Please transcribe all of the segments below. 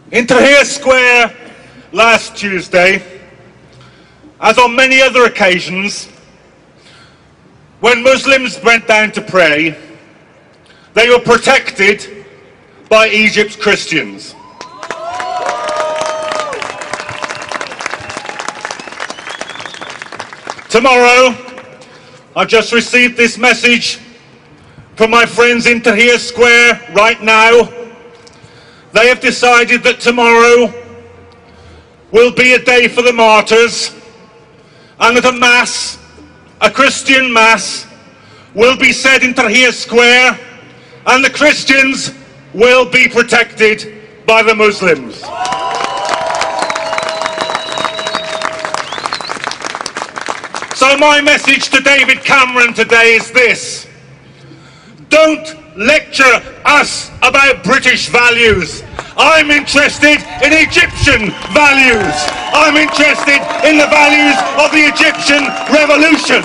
In Tahrir Square last Tuesday, as on many other occasions, when Muslims went down to pray, they were protected by Egypt's Christians. Tomorrow, I've just received this message from my friends in Tahrir Square right now. They have decided that tomorrow will be a day for the martyrs, and that a mass, a Christian mass, will be said in Tahrir Square, and the Christians will be protected by the Muslims. So my message to David Cameron today is this: don't lecture us about British values. I'm interested in Egyptian values. I'm interested in the values of the Egyptian revolution.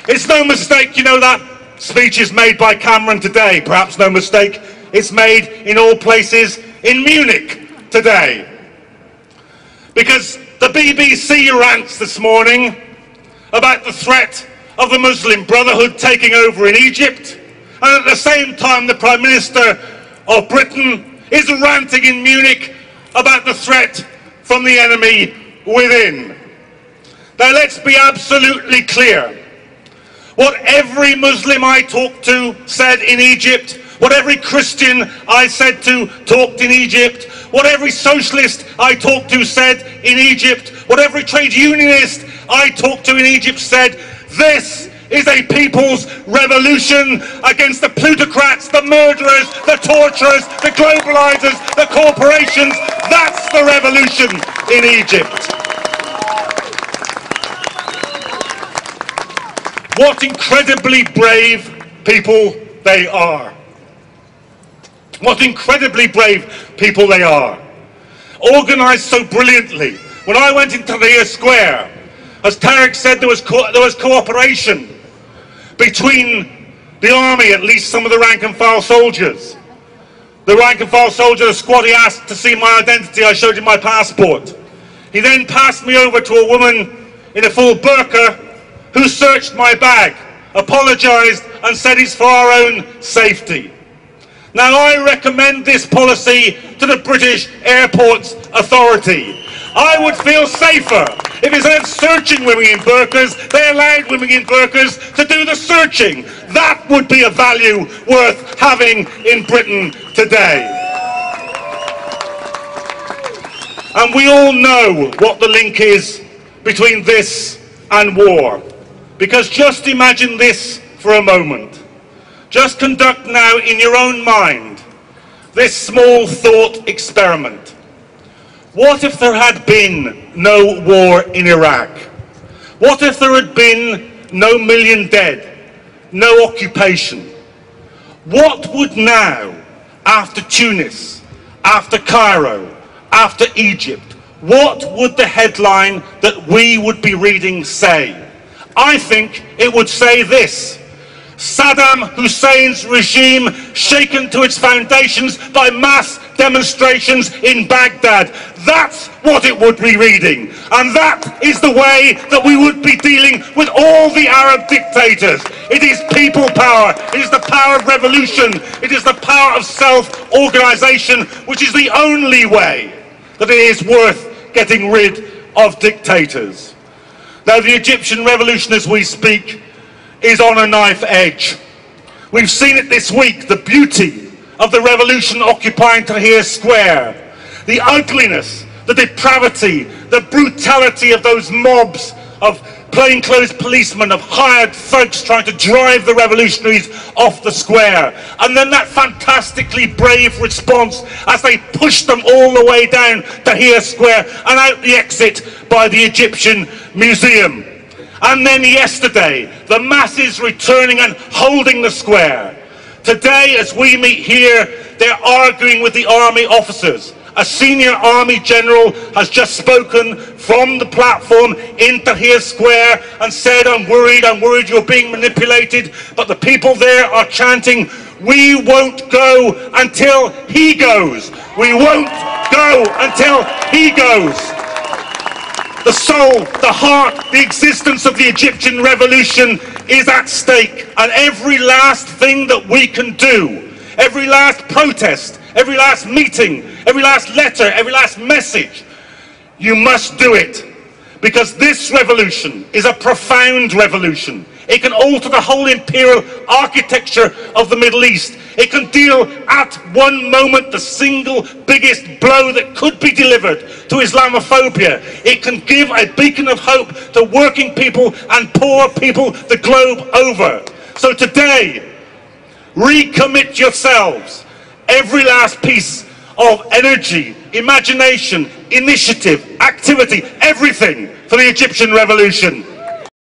It's no mistake, you know, that speech is made by Cameron today. Perhaps no mistake, it's made in all places in Munich today. Because the BBC rants this morning about the threat of the Muslim Brotherhood taking over in Egypt, and at the same time the Prime Minister of Britain is ranting in Munich about the threat from the enemy within. Now let's be absolutely clear. What every Muslim I talked to said in Egypt, what every Christian I said to talked in Egypt, what every socialist I talked to said in Egypt, what every trade unionist I talked to in Egypt said: this is a people's revolution against the plutocrats, the murderers, the torturers, the globalizers, the corporations. That's the revolution in Egypt. What incredibly brave people they are. What incredibly brave people they are. Organised so brilliantly. When I went into Tahrir Square, as Tarek said, there was cooperation between the army, at least some of the rank and file soldiers. The rank and file soldier, the squad, he asked to see my identity. I showed him my passport. He then passed me over to a woman in a full burqa who searched my bag, apologised and said it's for our own safety. Now I recommend this policy to the British Airports Authority. I would feel safer if instead of searching women in burqas, they allowed women in burqas to do the searching. That would be a value worth having in Britain today. And we all know what the link is between this and war. Because just imagine this for a moment. Just conduct now in your own mind this small thought experiment. What if there had been no war in Iraq? What if there had been no million dead, no occupation? What would now, after Tunis, after Cairo, after Egypt, what would the headline that we would be reading say? I think it would say this: Saddam Hussein's regime shaken to its foundations by mass demonstrations in Baghdad. That's what it would be reading. And that is the way that we would be dealing with all the Arab dictators. It is people power. It is the power of revolution. It is the power of self-organization, which is the only way that it is worth getting rid of dictators. Now, the Egyptian revolution, as we speak, is on a knife edge. We've seen it this week, the beauty of the revolution occupying Tahrir Square, the ugliness, the depravity, the brutality of those mobs of plainclothes policemen, of hired thugs trying to drive the revolutionaries off the square. And then that fantastically brave response as they pushed them all the way down Tahrir Square and out the exit by the Egyptian Museum. And then yesterday, the masses returning and holding the square. Today, as we meet here, they're arguing with the army officers A senior army general has just spoken from the platform in Tahrir Square and said, I'm worried you're being manipulated. But the people there are chanting, we won't go until he goes. We won't go until he goes. The soul, the heart, the existence of the Egyptian revolution is at stake. And every last thing that we can do, every last protest, every last meeting, every last letter, every last message, you must do it. Because this revolution is a profound revolution. It can alter the whole imperial architecture of the Middle East. It can deal at one moment the single biggest blow that could be delivered to Islamophobia. It can give a beacon of hope to working people and poor people the globe over. So today, recommit yourselves. Every last piece of energy, imagination, initiative, activity, everything for the Egyptian revolution.